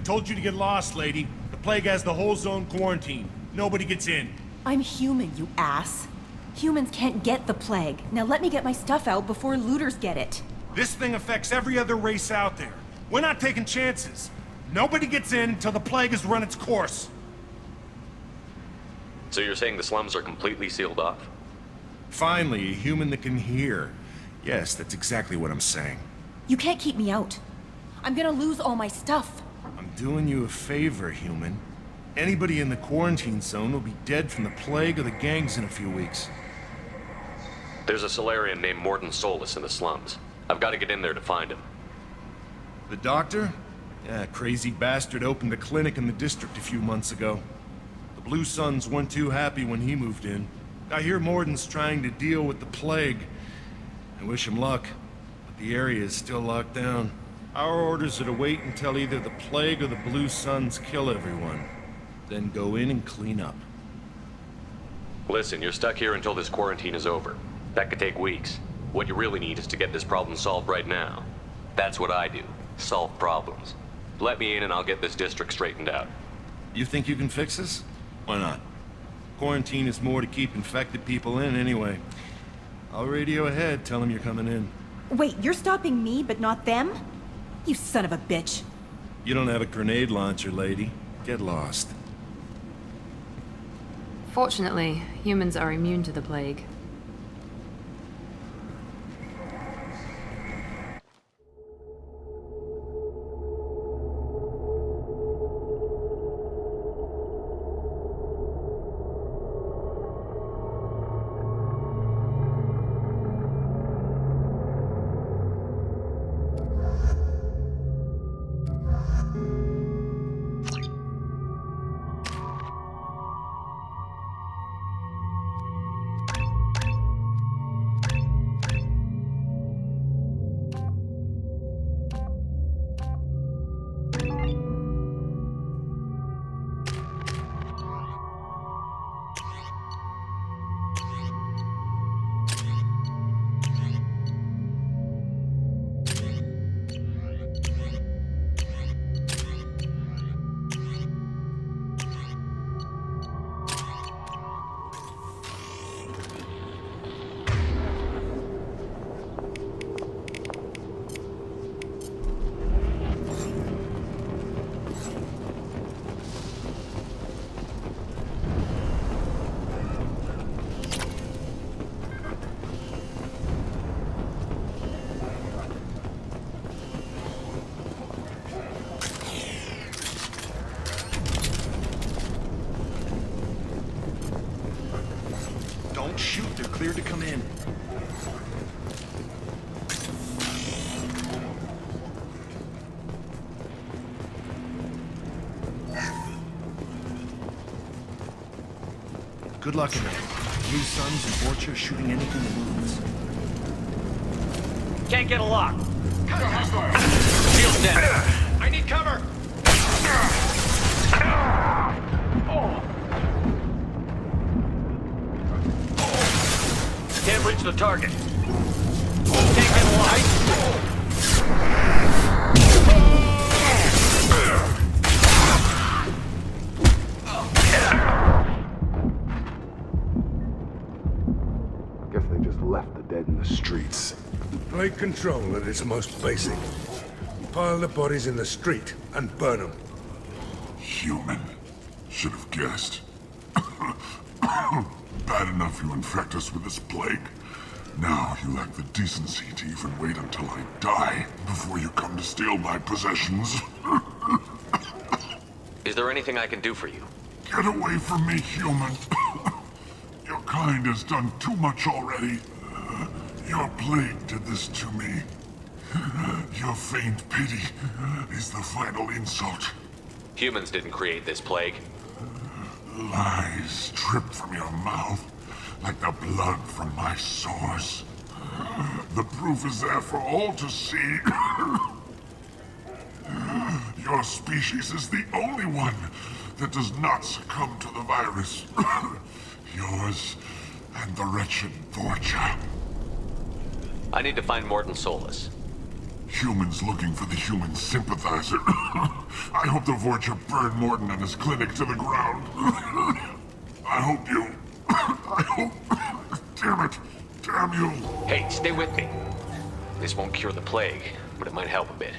told you to get lost, lady. The plague has the whole zone quarantined. Nobody gets in. I'm human, you ass. Humans can't get the plague. Now let me get my stuff out before looters get it. This thing affects every other race out there. We're not taking chances. Nobody gets in until the plague has run its course. So you're saying the slums are completely sealed off? Finally, a human that can hear. Yes, that's exactly what I'm saying. You can't keep me out. I'm gonna lose all my stuff. I'm doing you a favor, human. Anybody in the quarantine zone will be dead from the plague or the gangs in a few weeks. There's a Solarian named Morton Solus in the slums. I've got to get in there to find him. The doctor? Yeah, crazy bastard opened a clinic in the district a few months ago. The Blue Suns weren't too happy when he moved in. I hear Morton's trying to deal with the plague. I wish him luck, but the area is still locked down. Our orders are to wait until either the plague or the Blue Suns kill everyone. Then go in and clean up. Listen, you're stuck here until this quarantine is over. That could take weeks. What you really need is to get this problem solved right now. That's what I do. Solve problems. Let me in and I'll get this district straightened out. You think you can fix this? Why not? Quarantine is more to keep infected people in anyway. I'll radio ahead, tell them you're coming in. Wait, you're stopping me, but not them? You son of a bitch. You don't have a grenade launcher, lady. Get lost. Fortunately, humans are immune to the plague. Don't shoot, they're cleared to come in. Good luck in there. Blue Suns and Orchard shooting anything that moves. Can't get a lock. Shield down. I need cover. Can't reach the target. Can't get a lock. Guess they just left the dead in the streets. Plague control at its most basic. Pile the bodies in the street and burn them. Human. Should have guessed. Bad enough you infect us with this plague. Now you lack the decency to even wait until I die before you come to steal my possessions. Is there anything I can do for you? Get away from me, human. Your kind has done too much already. Your plague did this to me. Your faint pity is the final insult. Humans didn't create this plague. Lies drip from your mouth like the blood from my sores. The proof is there for all to see. Your species is the only one that does not succumb to the virus. Yours and the wretched Vorcha. I need to find Morton Solus. Humans looking for the human sympathizer. I hope the Vorcha burned Morton and his clinic to the ground. I hope you... I hope... Damn it! Damn you! Hey, stay with me. This won't cure the plague, but it might help a bit.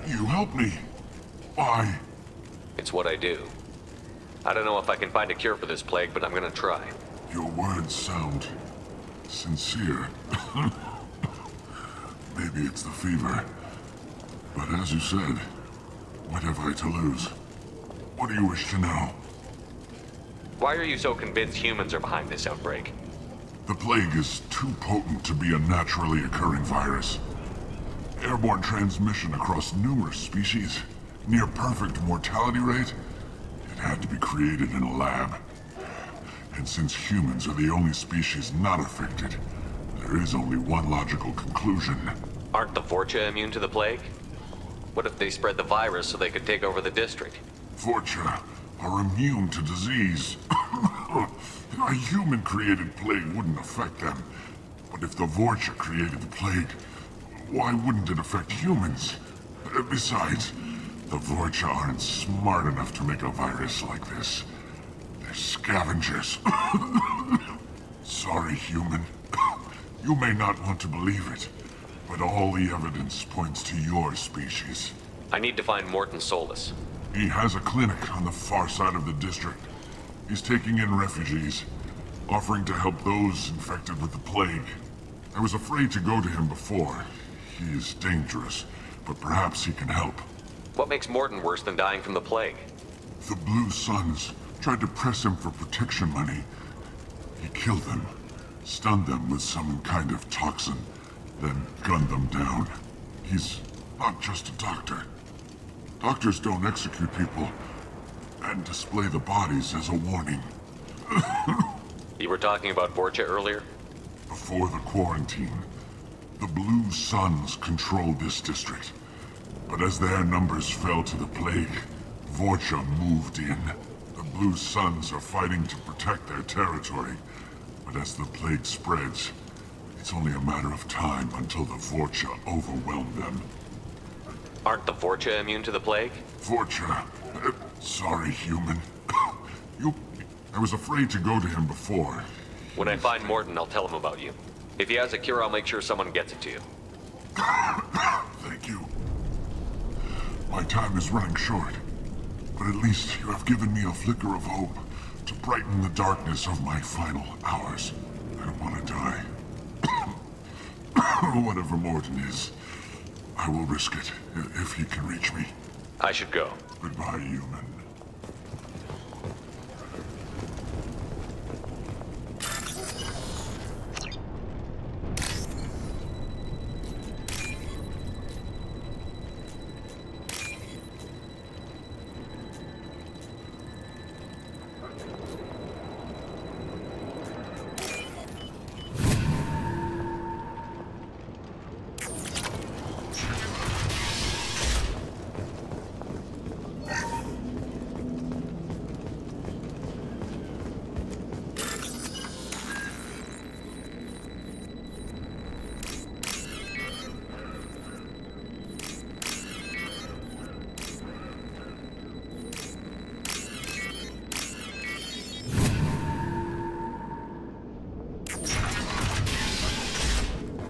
You helped me. Why? It's what I do. I don't know if I can find a cure for this plague, but I'm gonna try. Your words sound... sincere. Maybe it's the fever. But as you said, what have I to lose? What do you wish to know? Why are you so convinced humans are behind this outbreak? The plague is too potent to be a naturally occurring virus. Airborne transmission across numerous species, near perfect mortality rate. It had to be created in a lab. And since humans are the only species not affected, there is only one logical conclusion. Aren't the Vorcha immune to the plague? What if they spread the virus so they could take over the district? Vorcha are immune to disease. A human-created plague wouldn't affect them. But if the Vorcha created the plague, why wouldn't it affect humans? Besides, the Vorcha aren't smart enough to make a virus like this. They're scavengers. Sorry, human. You may not want to believe it, but all the evidence points to your species. I need to find Morton Solus. He has a clinic on the far side of the district. He's taking in refugees, offering to help those infected with the plague. I was afraid to go to him before. He is dangerous, but perhaps he can help. What makes Morton worse than dying from the plague? The Blue Suns tried to press him for protection money. He killed them, stunned them with some kind of toxin, then gunned them down. He's not just a doctor. Doctors don't execute people and display the bodies as a warning. You were talking about Vorcha earlier? Before the quarantine, the Blue Suns controlled this district. But as their numbers fell to the plague, Vorcha moved in. The Blue Suns are fighting to protect their territory. But as the plague spreads, it's only a matter of time until the Vorcha overwhelm them. Aren't the Vorcha immune to the plague? Vorcha... sorry, human. I was afraid to go to him before. When I find Morton, I'll tell him about you. If he has a cure, I'll make sure someone gets it to you. Thank you. My time is running short, but at least you have given me a flicker of hope to brighten the darkness of my final hours. I don't want to die. Whatever Morton is, I will risk it if he can reach me. I should go. Goodbye, human.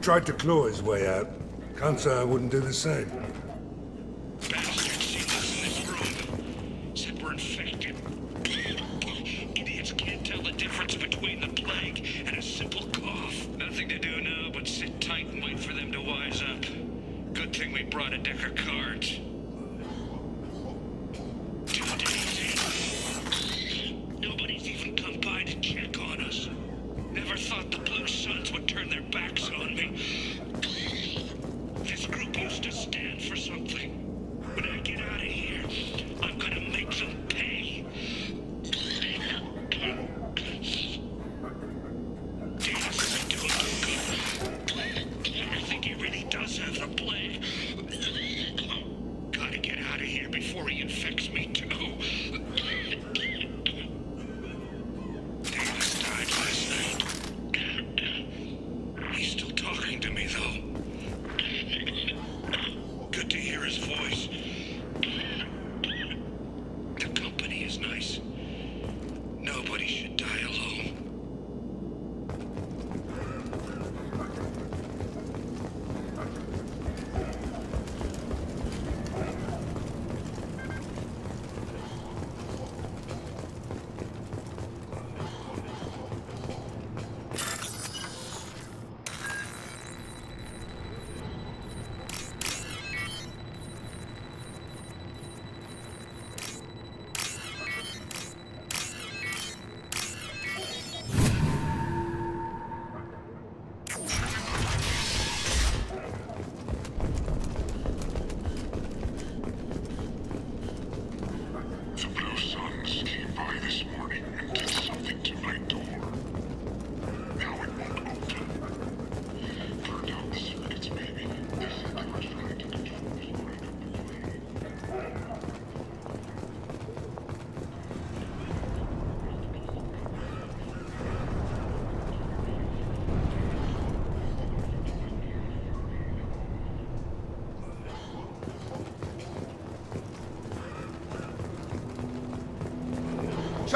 Tried to claw his way out. Can't say I wouldn't do the same. Bastards seen us in this room. Said we're infected. Idiots can't tell the difference between the plague and a simple cough. Nothing to do now but sit tight and wait for them to wise up. Good thing we brought a deck of cards. 2 days in. Nobody's even come by to check on us. Never thought the Blue Suns would turn their backs on me. This group used to stand for something. When I get out of here, I'm gonna make them pay. Davis isn't doing too good. I think he really does have the plague.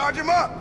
Charge him up!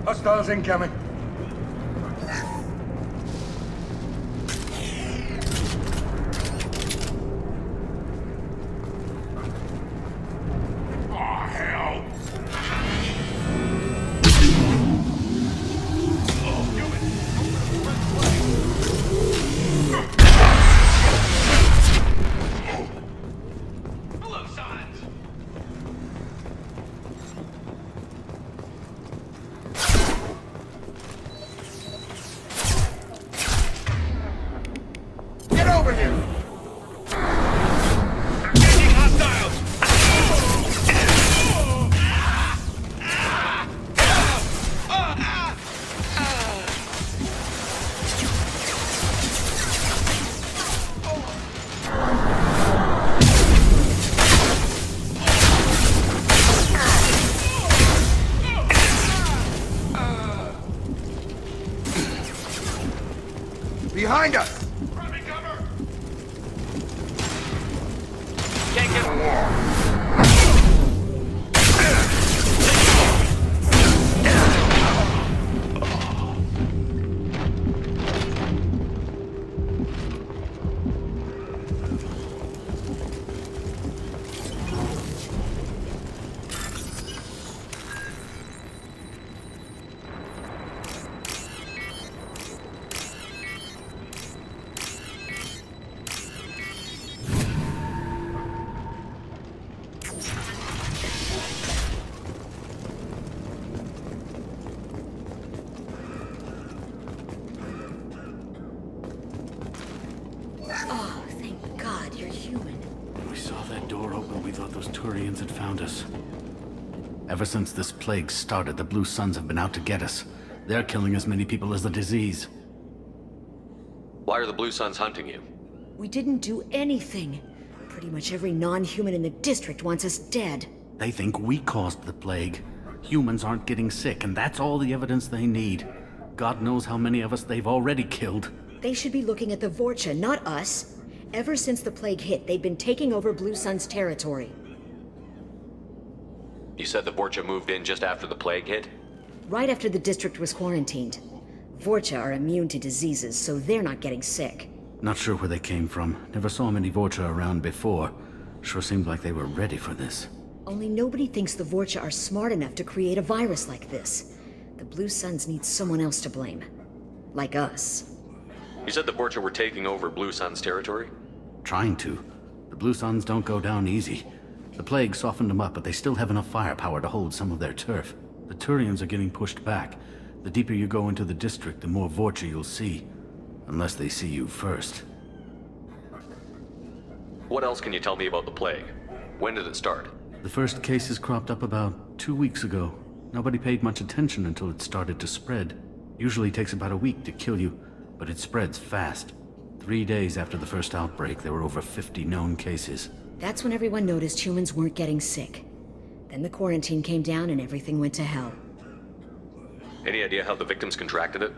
Hostiles incoming. Get over here! Engaging hostiles! Behind us! Can't get Oh, thank God you're human. When we saw that door open, we thought those Turians had found us. Ever since this plague started, the Blue Suns have been out to get us. They're killing as many people as the disease. Why are the Blue Suns hunting you? We didn't do anything. Pretty much every non-human in the district wants us dead. They think we caused the plague. Humans aren't getting sick, and that's all the evidence they need. God knows how many of us they've already killed. They should be looking at the Vorcha, not us. Ever since the plague hit, they've been taking over Blue Sun's territory. You said the Vorcha moved in just after the plague hit? Right after the district was quarantined. Vorcha are immune to diseases, so they're not getting sick. Not sure where they came from. Never saw many Vorcha around before. Sure seemed like they were ready for this. Only nobody thinks the Vorcha are smart enough to create a virus like this. The Blue Suns need someone else to blame. Like us. You said the Vorcha were taking over Blue Sun's territory? Trying to. The Blue Suns don't go down easy. The plague softened them up, but they still have enough firepower to hold some of their turf. The Turians are getting pushed back. The deeper you go into the district, the more Vorcha you'll see. Unless they see you first. What else can you tell me about the plague? When did it start? The first cases cropped up about 2 weeks ago. Nobody paid much attention until it started to spread. Usually takes about a week to kill you, but it spreads fast. 3 days after the first outbreak, there were over 50 known cases. That's when everyone noticed humans weren't getting sick. Then the quarantine came down and everything went to hell. Any idea how the victims contracted it?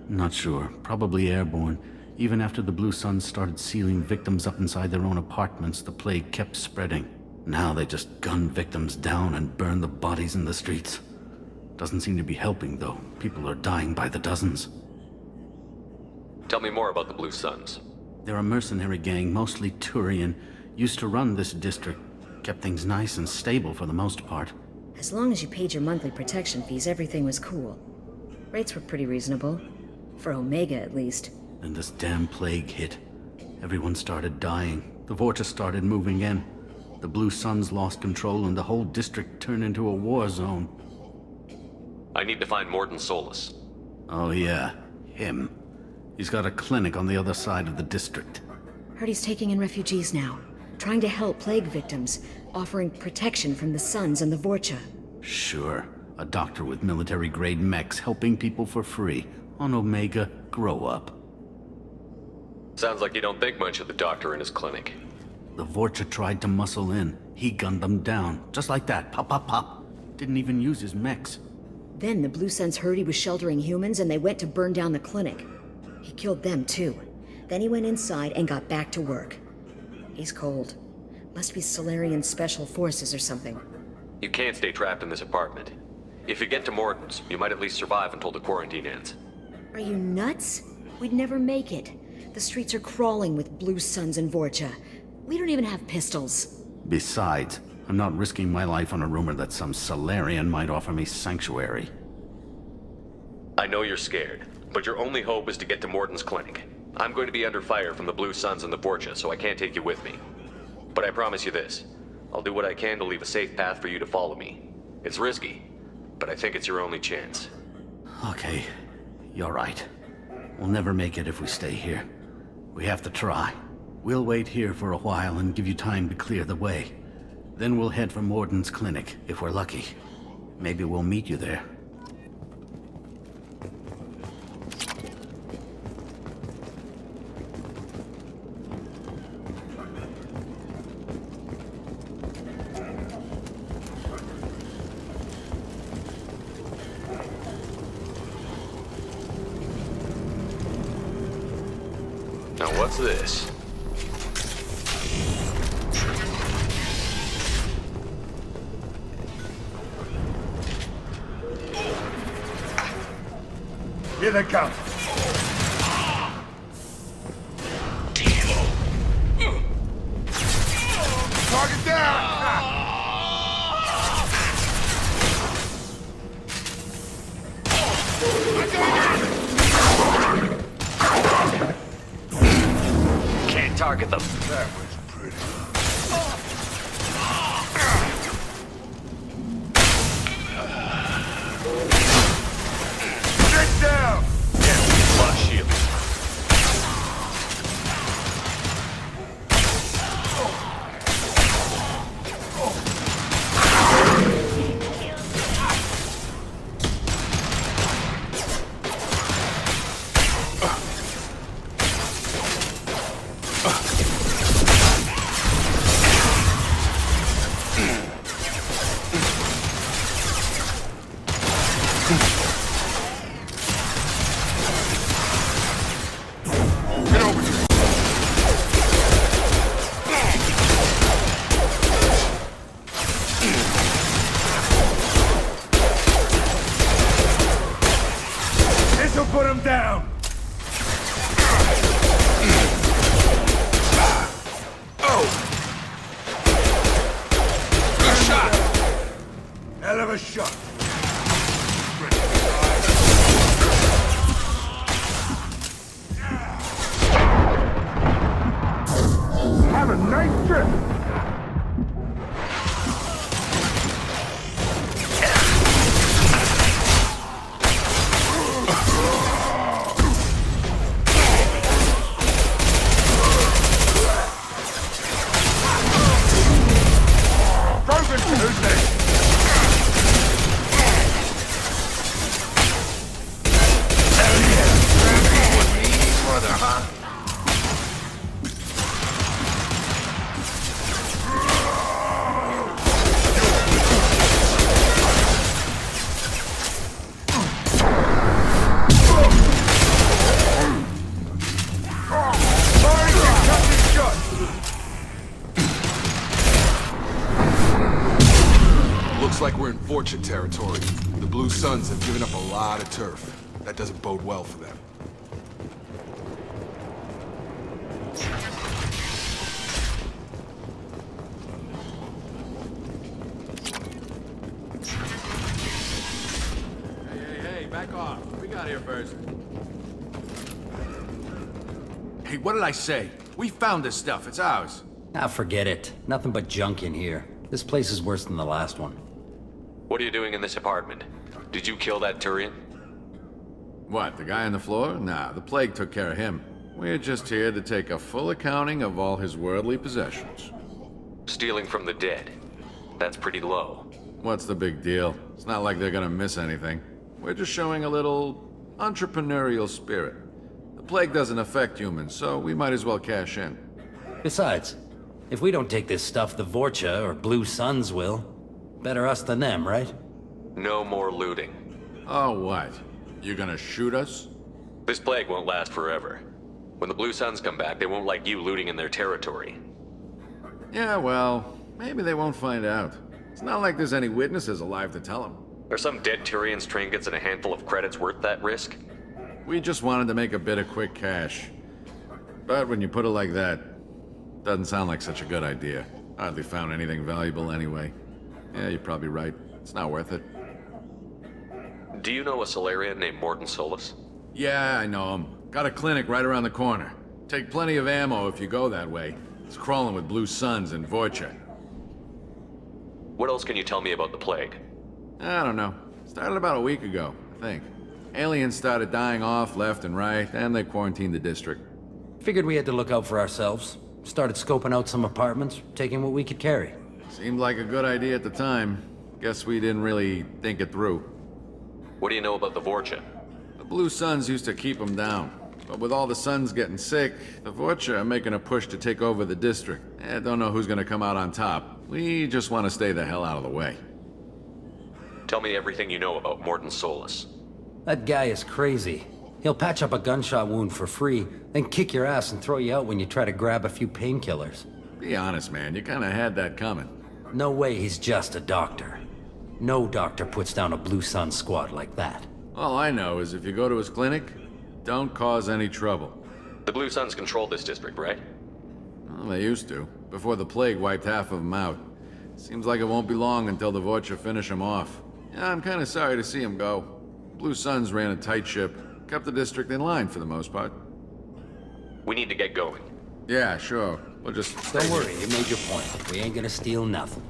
Not sure. Probably airborne. Even after the Blue Suns started sealing victims up inside their own apartments, the plague kept spreading. Now they just gun victims down and burn the bodies in the streets. Doesn't seem to be helping, though. People are dying by the dozens. Tell me more about the Blue Suns. They're a mercenary gang, mostly Turian. Used to run this district. Kept things nice and stable for the most part. As long as you paid your monthly protection fees, everything was cool. Rates were pretty reasonable. For Omega, at least. Then this damn plague hit. Everyone started dying. The Vorcha started moving in. The Blue Suns lost control and the whole district turned into a war zone. I need to find Morton Solus. Oh yeah, him. He's got a clinic on the other side of the district. Heard he's taking in refugees now, trying to help plague victims, offering protection from the Suns and the Vorcha. Sure. A doctor with military-grade mechs helping people for free. On Omega, grow up. Sounds like you don't think much of the doctor in his clinic. The Vorcha tried to muscle in. He gunned them down. Just like that. Pop, pop, pop. Didn't even use his mechs. Then the Blue Suns heard he was sheltering humans and they went to burn down the clinic. He killed them too. Then he went inside and got back to work. He's cold. Must be Solarian Special Forces or something. You can't stay trapped in this apartment. If you get to Morton's, you might at least survive until the quarantine ends. Are you nuts? We'd never make it. The streets are crawling with Blue Suns and Vorcha. We don't even have pistols. Besides, I'm not risking my life on a rumor that some Solarian might offer me sanctuary. I know you're scared, but your only hope is to get to Morton's clinic. I'm going to be under fire from the Blue Suns and the Vorcha, so I can't take you with me. But I promise you this. I'll do what I can to leave a safe path for you to follow me. It's risky, but I think it's your only chance. Okay, you're right. We'll never make it if we stay here. We have to try. We'll wait here for a while and give you time to clear the way. Then we'll head for Morton's clinic, if we're lucky. Maybe we'll meet you there. Now what's this? Here they come. Target down! Can't target them. That was pretty. Get down! Lost shield. This'll put him down! Oh! Good shot! Hell of a shot! Have a nice trip! Who's next? Hell yeah! With me, brother, huh? Looks like we're in Vorcha territory. The Blue Suns have given up a lot of turf. That doesn't bode well for them. Hey, back off. What we got here first? Hey, what did I say? We found this stuff. It's ours. Ah, forget it. Nothing but junk in here. This place is worse than the last one. What are you doing in this apartment? Did you kill that Turian? What, the guy on the floor? Nah, the plague took care of him. We're just here to take a full accounting of all his worldly possessions. Stealing from the dead. That's pretty low. What's the big deal? It's not like they're gonna miss anything. We're just showing a little entrepreneurial spirit. The plague doesn't affect humans, so we might as well cash in. Besides, if we don't take this stuff, the Vorcha or Blue Suns will. Better us than them, right? No more looting. Oh, what? You gonna shoot us? This plague won't last forever. When the Blue Suns come back, they won't like you looting in their territory. Yeah, well, maybe they won't find out. It's not like there's any witnesses alive to tell them. Are some dead Turians' trinkets and a handful of credits worth that risk? We just wanted to make a bit of quick cash. But when you put it like that, doesn't sound like such a good idea. Hardly found anything valuable anyway. Yeah, you're probably right. It's not worth it. Do you know a Solarian named Morton Solus? Yeah, I know him. Got a clinic right around the corner. Take plenty of ammo if you go that way. It's crawling with Blue Suns and Vorcha. What else can you tell me about the plague? I don't know. Started about a week ago, I think. Aliens started dying off left and right, and they quarantined the district. Figured we had to look out for ourselves. Started scoping out some apartments, taking what we could carry. Seemed like a good idea at the time. Guess we didn't really think it through. What do you know about the Vorcha? The Blue Suns used to keep them down. But with all the Suns getting sick, the Vorcha are making a push to take over the district. Don't know who's gonna come out on top. We just want to stay the hell out of the way. Tell me everything you know about Morton Solus. That guy is crazy. He'll patch up a gunshot wound for free, then kick your ass and throw you out when you try to grab a few painkillers. Be honest, man. You kinda had that coming. No way he's just a doctor. No doctor puts down a Blue Sun squad like that. All I know is if you go to his clinic, don't cause any trouble. The Blue Suns control this district, right? Well, they used to, before the plague wiped half of them out. Seems like it won't be long until the Vorcha finish them off. Yeah, I'm kinda sorry to see him go. Blue Suns ran a tight ship, kept the district in line for the most part. We need to get going. Yeah, sure. We'll just... Don't worry, you made your point. We ain't gonna steal nothing.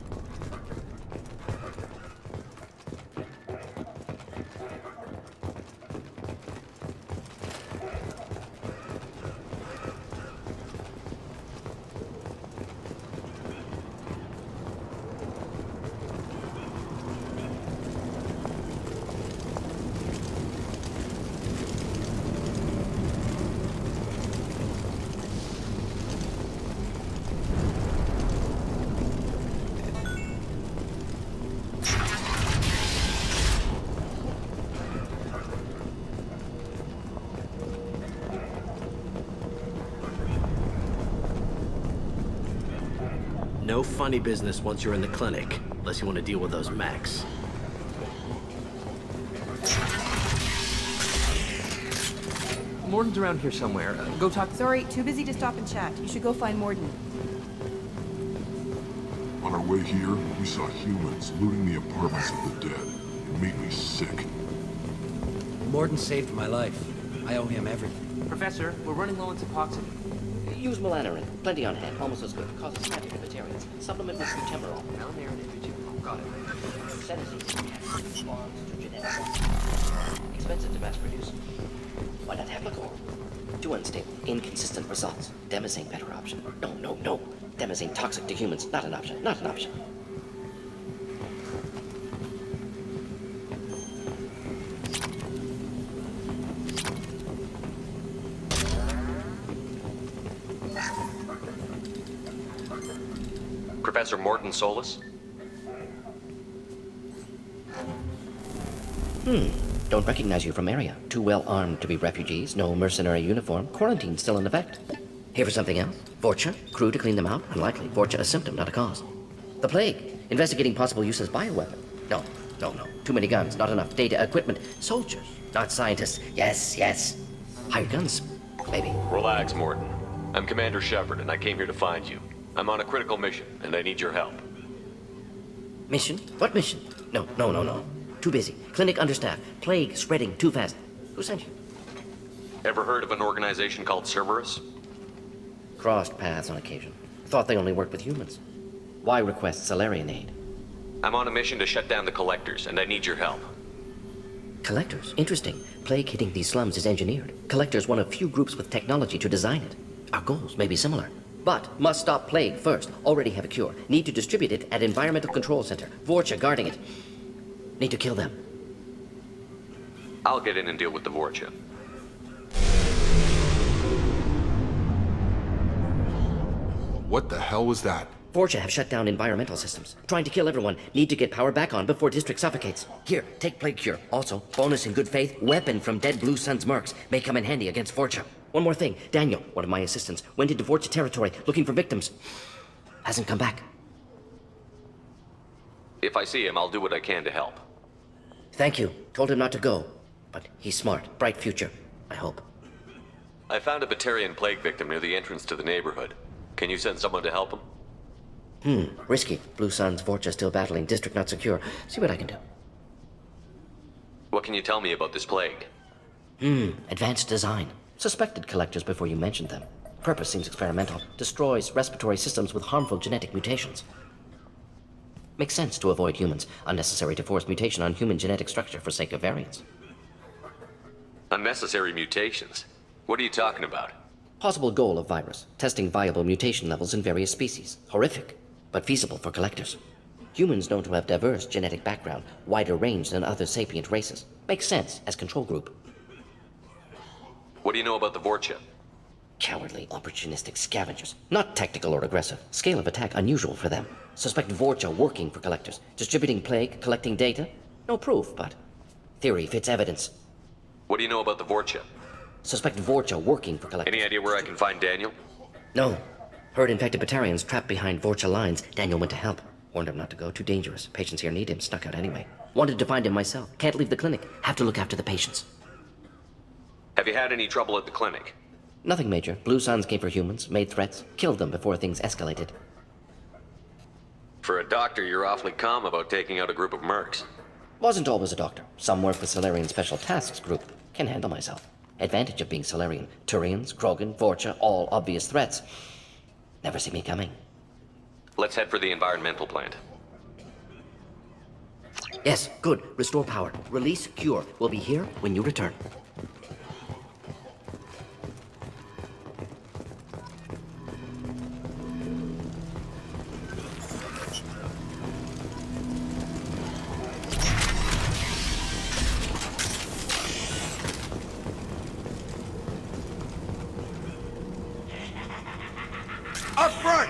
No funny business once you're in the clinic, unless you want to deal with those mechs. Morton's around here somewhere. Go talk. Sorry, too busy to stop and chat. You should go find Morden. On our way here, we saw humans looting the apartments of the dead. It made me sick. Morden saved my life. I owe him everything. Professor, we're running low on epoxy. Use melanorin. Plenty on hand. Almost as good. Causes static libertarians. Supplement with butemurol. Malinarin and butemurol. Got it. Sedative. Bonds to genetics. Expensive to mass produce. Why not Heplicor? Too unstable. Inconsistent results. Demazane better option. No. Demazane toxic to humans. Not an option. Not an option. Professor Morton Solus? Don't recognize you from area. Too well armed to be refugees. No mercenary uniform. Quarantine still in effect. Here for something else? Vorcha? Crew to clean them out? Unlikely. Vorcha a symptom, not a cause. The plague. Investigating possible use as bioweapon. No. Too many guns. Not enough data, equipment. Soldiers, not scientists. Yes. Hired guns, maybe. Relax, Morton. I'm Commander Shepard, and I came here to find you. I'm on a critical mission, and I need your help. Mission? What mission? No. Too busy. Clinic understaffed. Plague spreading too fast. Who sent you? Ever heard of an organization called Cerberus? Crossed paths on occasion. Thought they only worked with humans. Why request Solarian aid? I'm on a mission to shut down the Collectors, and I need your help. Collectors? Interesting. Plague hitting these slums is engineered. Collectors one of few groups with technology to design it. Our goals may be similar. But must stop plague first. Already have a cure. Need to distribute it at Environmental Control Center. Vorcha guarding it. Need to kill them. I'll get in and deal with the Vorcha. What the hell was that? Vorcha have shut down environmental systems. Trying to kill everyone. Need to get power back on before district suffocates. Here, take plague cure. Also, bonus in good faith, weapon from dead Blue Sun's mercs. May come in handy against Vorcha. One more thing. Daniel, one of my assistants, went into Vorcha territory looking for victims. Hasn't come back. If I see him, I'll do what I can to help. Thank you. Told him not to go. But he's smart. Bright future. I hope. I found a Batarian plague victim near the entrance to the neighborhood. Can you send someone to help him? Risky. Blue Sun's Vorcha still battling. District not secure. See what I can do. What can you tell me about this plague? Advanced design. Suspected collectors before you mentioned them. Purpose seems experimental. Destroys respiratory systems with harmful genetic mutations. Makes sense to avoid humans. Unnecessary to force mutation on human genetic structure for sake of variance. Unnecessary mutations? What are you talking about? Possible goal of virus. Testing viable mutation levels in various species. Horrific, but feasible for collectors. Humans known to have diverse genetic background, wider range than other sapient races. Makes sense as control group. What do you know about the Vorcha? Cowardly, opportunistic scavengers. Not tactical or aggressive. Scale of attack unusual for them. Suspect Vorcha working for collectors. Distributing plague, collecting data. No proof, but theory fits evidence. What do you know about the Vorcha? Suspect Vorcha working for collectors. Any idea where I can find Daniel? No. Heard infected Batarians trapped behind Vorcha lines. Daniel went to help. Warned him not to go. Too dangerous. Patients here need him. Snuck out anyway. Wanted to find him myself. Can't leave the clinic. Have to look after the patients. Have you had any trouble at the clinic? Nothing major. Blue Suns came for humans, made threats, killed them before things escalated. For a doctor, you're awfully calm about taking out a group of mercs. Wasn't always a doctor. Some work with Solarian Special Tasks Group. Can handle myself. Advantage of being Solarian. Turians, Krogan, Vorcha, all obvious threats. Never see me coming. Let's head for the environmental plant. Yes, good. Restore power. Release cure. We'll be here when you return. Up front!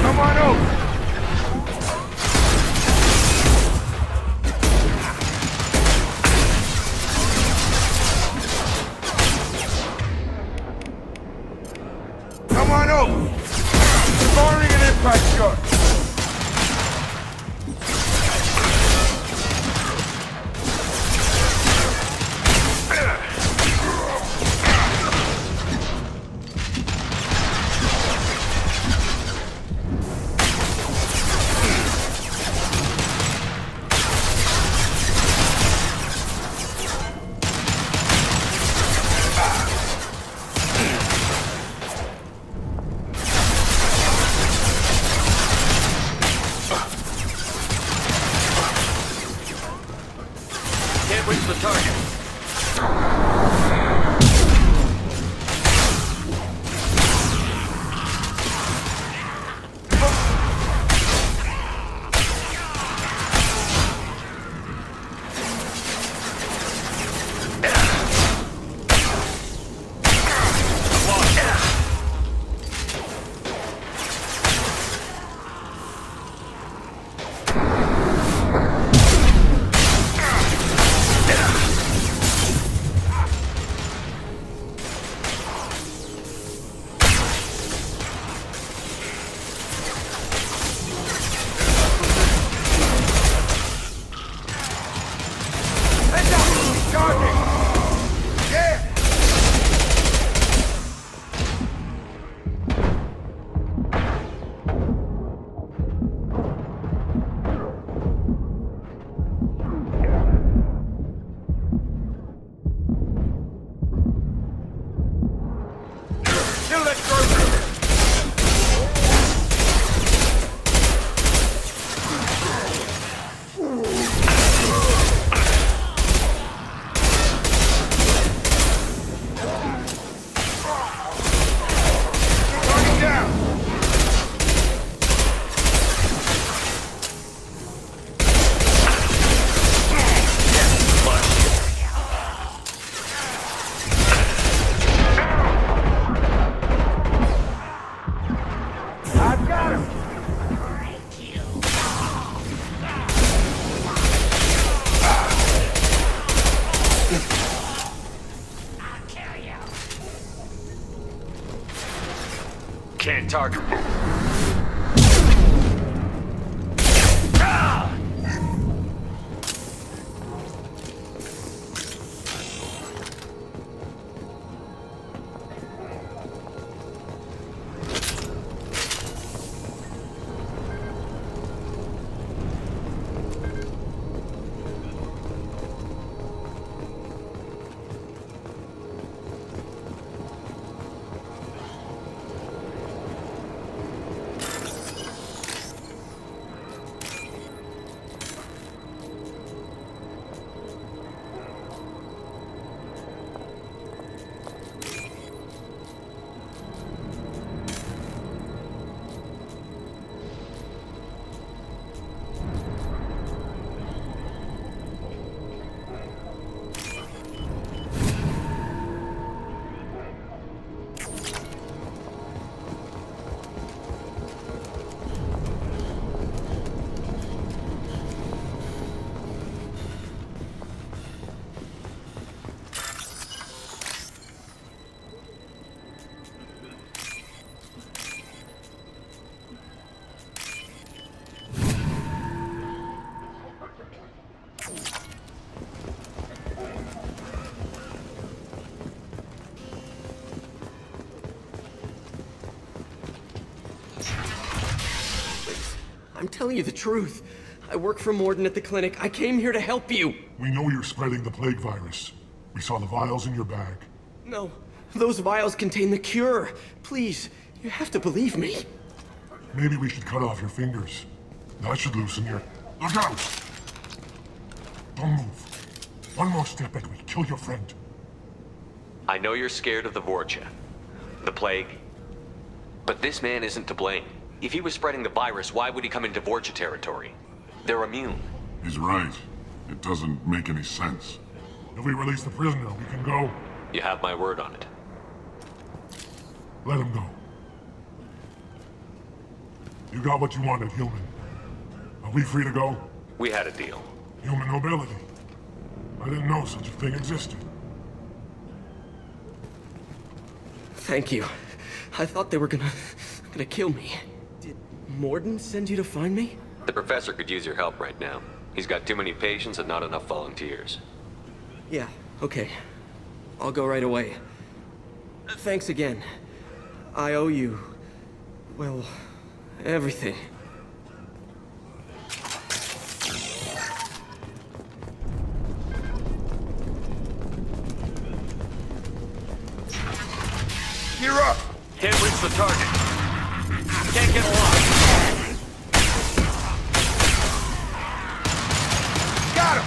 Come on over! Come on over! Firing an impact shot! Can't target. I'm telling you the truth. I work for Morden at the clinic. I came here to help you. We know you're spreading the plague virus. We saw the vials in your bag. No, those vials contain the cure. Please, you have to believe me. Maybe we should cut off your fingers. That should loosen your... Look out! Don't move. One more step and we kill your friend. I know you're scared of the Vorcha, the plague, but this man isn't to blame. If he was spreading the virus, why would he come into Vorcha territory? They're immune. He's right. It doesn't make any sense. If we release the prisoner, we can go. You have my word on it. Let him go. You got what you wanted, human. Are we free to go? We had a deal. Human nobility. I didn't know such a thing existed. Thank you. I thought they were gonna kill me. Did Morden send you to find me? The professor could use your help right now. He's got too many patients and not enough volunteers. Yeah, okay. I'll go right away. Thanks again. I owe you... well, everything. Gear up! Can't reach the target. Can't get a lock. Got him!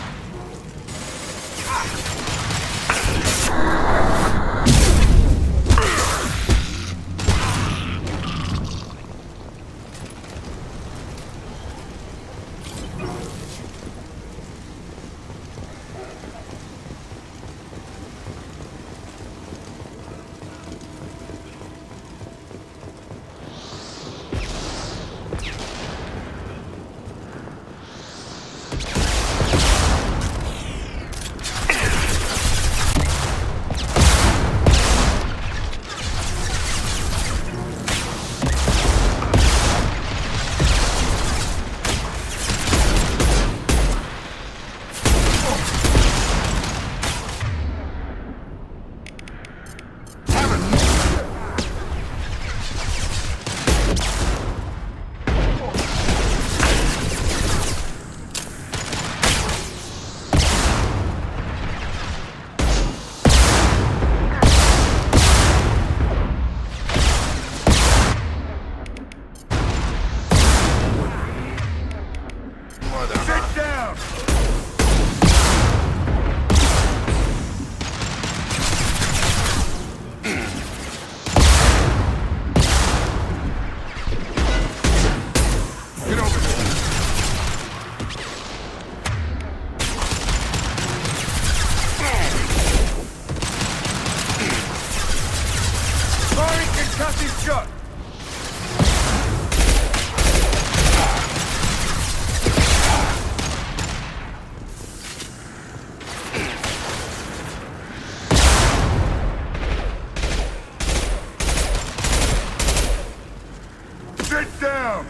down!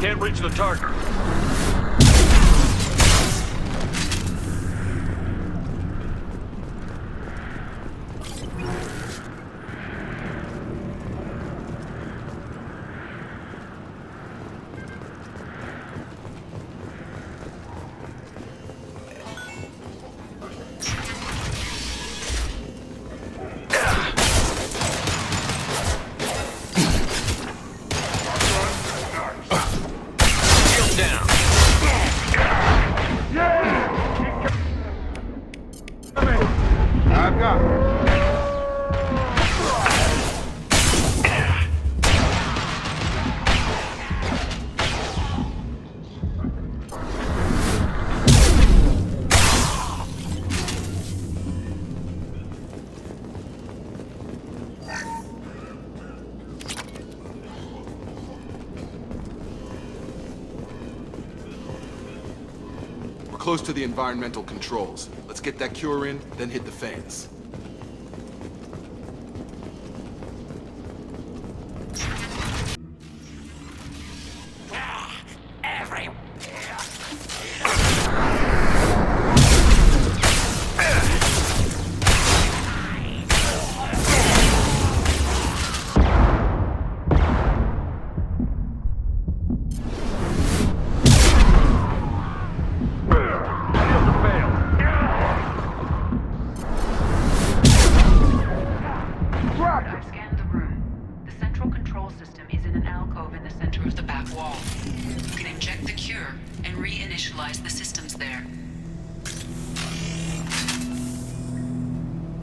Can't reach the target. Close to the environmental controls. Let's get that cure in, then hit the fans.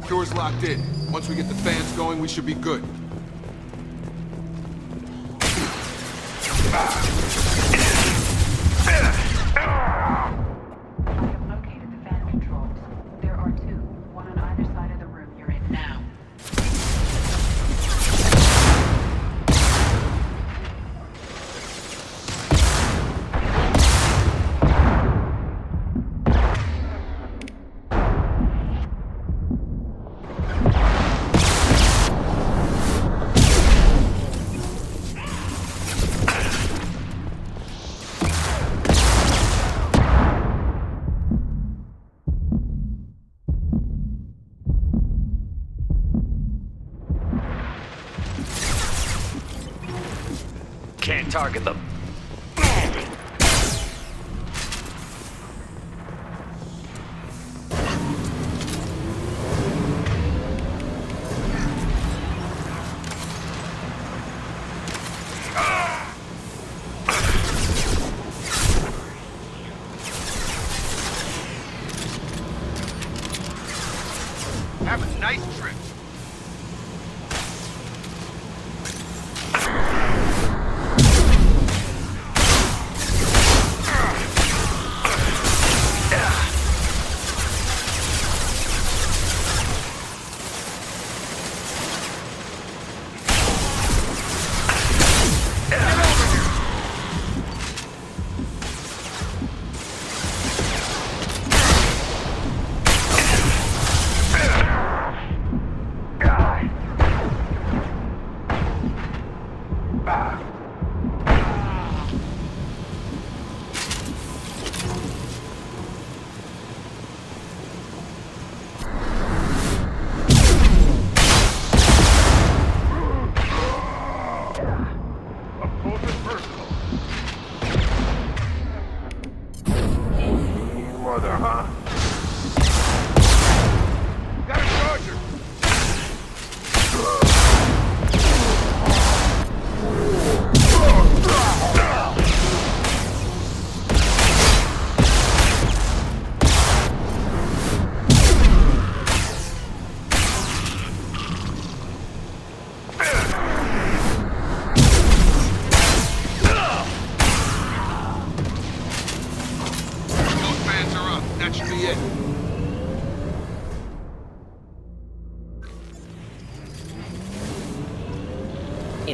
Cure's locked in. Once we get the fans going, we should be good. Can't target them. Have a nice trip.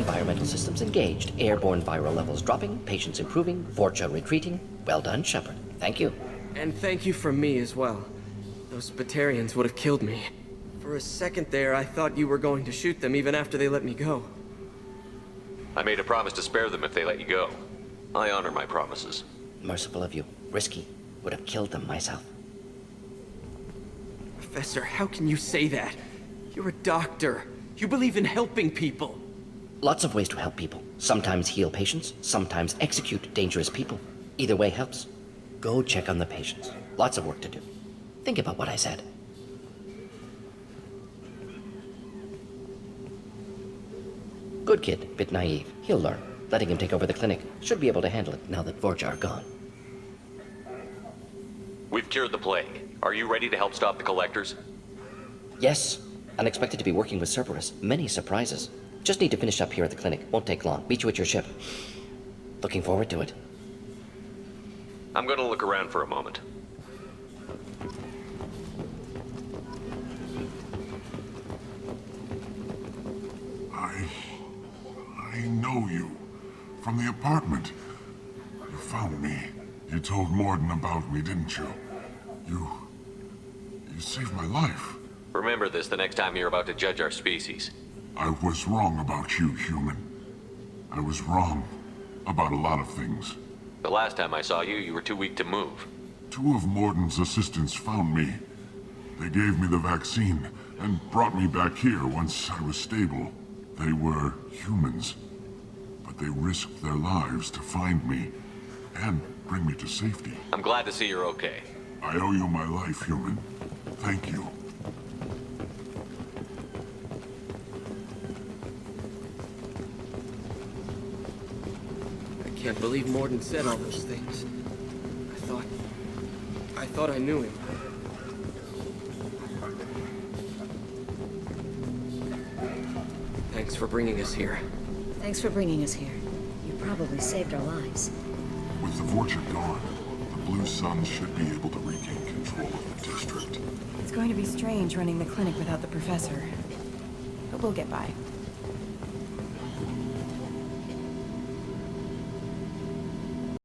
Environmental systems engaged. Airborne viral levels dropping. Patients improving. Vorcha retreating. Well done, Shepard. Thank you. And thank you from me as well. Those Batarians would have killed me. For a second there, I thought you were going to shoot them even after they let me go. I made a promise to spare them if they let you go. I honor my promises. Merciful of you. Risky. Would have killed them myself. Professor, how can you say that? You're a doctor. You believe in helping people. Lots of ways to help people. Sometimes heal patients, sometimes execute dangerous people. Either way helps. Go check on the patients. Lots of work to do. Think about what I said. Good kid, bit naive. He'll learn. Letting him take over the clinic. Should be able to handle it now that Vorcha are gone. We've cured the plague. Are you ready to help stop the collectors? Yes. Unexpected to be working with Cerberus. Many surprises. Just need to finish up here at the clinic. Won't take long. Meet you at your ship. Looking forward to it. I'm gonna look around for a moment. I know you. From the apartment. You found me. You told Morden about me, didn't you? You saved my life. Remember this the next time you're about to judge our species. I was wrong about you, human. I was wrong about a lot of things. The last time I saw you, you were too weak to move. 2 of Morden's assistants found me. They gave me the vaccine and brought me back here once I was stable. They were humans, but they risked their lives to find me and bring me to safety. I'm glad to see you're okay. I owe you my life, human. Thank you. I can't believe Morden said all those things. I thought I knew him. Thanks for bringing us here. Thanks for bringing us here. You probably saved our lives. With the Vorcha gone, the Blue Suns should be able to regain control of the district. It's going to be strange running the clinic without the professor. But we'll get by.